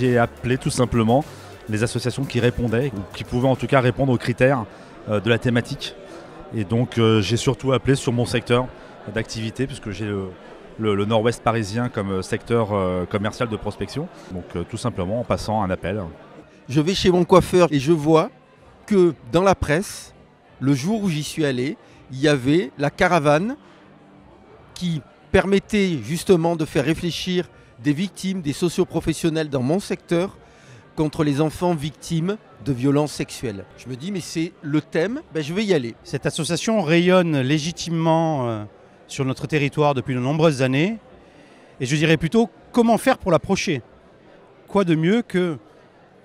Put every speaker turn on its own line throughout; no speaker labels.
j'ai appelé tout simplement les associations qui répondaient, ou qui pouvaient en tout cas répondre aux critères de la thématique. Et donc j'ai surtout appelé sur mon secteur d'activité, puisque j'ai le nord-ouest parisien comme secteur commercial de prospection. Donc tout simplement en passant un appel.
Je vais chez mon coiffeur et je vois que dans la presse, le jour où j'y suis allé, il y avait la caravane qui permettait justement de faire réfléchir des victimes, des socioprofessionnels dans mon secteur contre les enfants victimes de violences sexuelles. Je me dis mais c'est le thème, je vais y aller.
Cette association rayonne légitimement sur notre territoire depuis de nombreuses années. Et je dirais plutôt comment faire pour l'approcher. Quoi de mieux que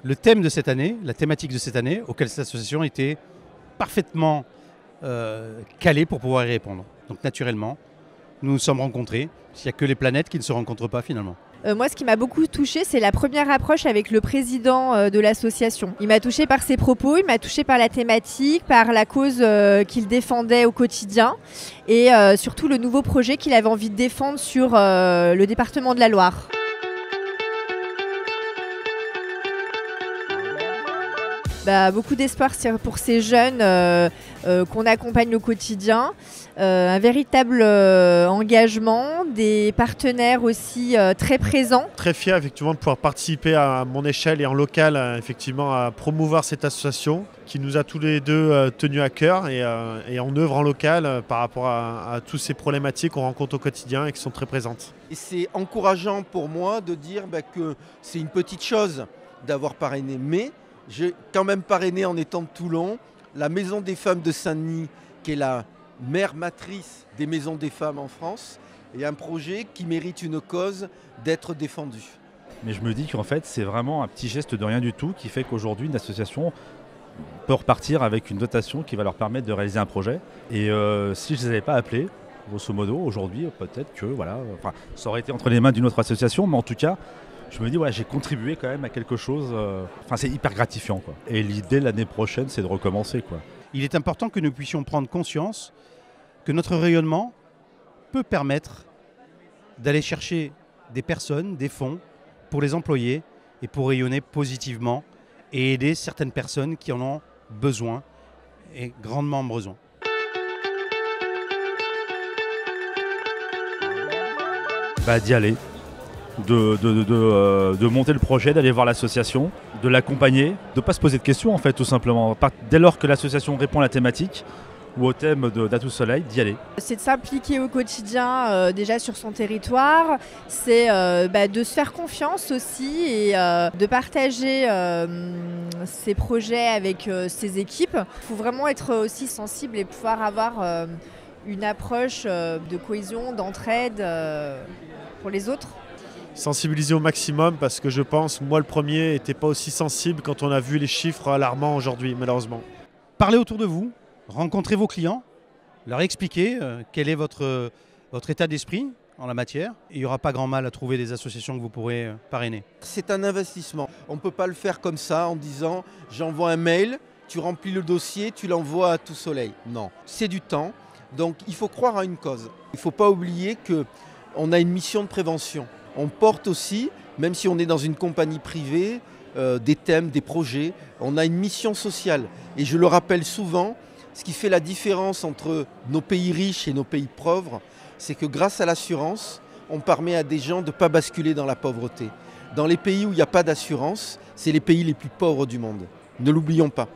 le thème de cette année, la thématique de cette année, auquel cette association était parfaitement calée pour pouvoir y répondre. Donc naturellement, nous nous sommes rencontrés. Il n'y a que les planètes qui ne se rencontrent pas finalement.
Moi, ce qui m'a beaucoup touchée, c'est la première approche avec le président de l'association. Il m'a touchée par ses propos, il m'a touchée par la thématique, par la cause qu'il défendait au quotidien et surtout le nouveau projet qu'il avait envie de défendre sur le département de la Loire. Beaucoup d'espoir pour ces jeunes qu'on accompagne au quotidien, un véritable engagement, des partenaires aussi très présents.
Très fier effectivement de pouvoir participer à mon échelle et en local effectivement à promouvoir cette association qui nous a tous les deux tenus à cœur et on œuvre en local par rapport à toutes ces problématiques qu'on rencontre au quotidien et qui sont très présentes.
Et c'est encourageant pour moi de dire que c'est une petite chose d'avoir parrainé, mais j'ai quand même parrainé en étant de Toulon la Maison des femmes de Saint-Denis, qui est la mère matrice des maisons des femmes en France, et un projet qui mérite une cause d'être défendu.
Mais je me dis qu'en fait, c'est vraiment un petit geste de rien du tout qui fait qu'aujourd'hui, une association peut repartir avec une dotation qui va leur permettre de réaliser un projet. Et si je ne les avais pas appelés, grosso modo, aujourd'hui, peut-être que ça aurait été entre les mains d'une autre association, mais en tout cas, je me dis, j'ai contribué quand même à quelque chose. C'est hyper gratifiant, quoi. Et l'idée l'année prochaine, c'est de recommencer, quoi.
Il est important que nous puissions prendre conscience que notre rayonnement peut permettre d'aller chercher des personnes, des fonds pour les employer et pour rayonner positivement et aider certaines personnes qui en ont besoin et grandement besoin.
D'y aller. De monter le projet, d'aller voir l'association, de l'accompagner, de ne pas se poser de questions en fait tout simplement. Dès lors que l'association répond à la thématique ou au thème d'Atout Soleil, d'y aller.
C'est de s'impliquer au quotidien déjà sur son territoire, c'est de se faire confiance aussi et de partager ses projets avec ses équipes. Il faut vraiment être aussi sensible et pouvoir avoir une approche de cohésion, d'entraide pour les autres.
Sensibiliser au maximum parce que je pense, moi le premier, n'était pas aussi sensible quand on a vu les chiffres alarmants aujourd'hui, malheureusement.
Parlez autour de vous, rencontrez vos clients, leur expliquez quel est votre état d'esprit en la matière. Il n'y aura pas grand mal à trouver des associations que vous pourrez parrainer.
C'est un investissement. On ne peut pas le faire comme ça en disant j'envoie un mail, tu remplis le dossier, tu l'envoies à Tout Soleil. Non, c'est du temps. Donc il faut croire à une cause. Il ne faut pas oublier qu'on a une mission de prévention. On porte aussi, même si on est dans une compagnie privée, des thèmes, des projets, on a une mission sociale. Et je le rappelle souvent, ce qui fait la différence entre nos pays riches et nos pays pauvres, c'est que grâce à l'assurance, on permet à des gens de ne pas basculer dans la pauvreté. Dans les pays où il n'y a pas d'assurance, c'est les pays les plus pauvres du monde. Ne l'oublions pas.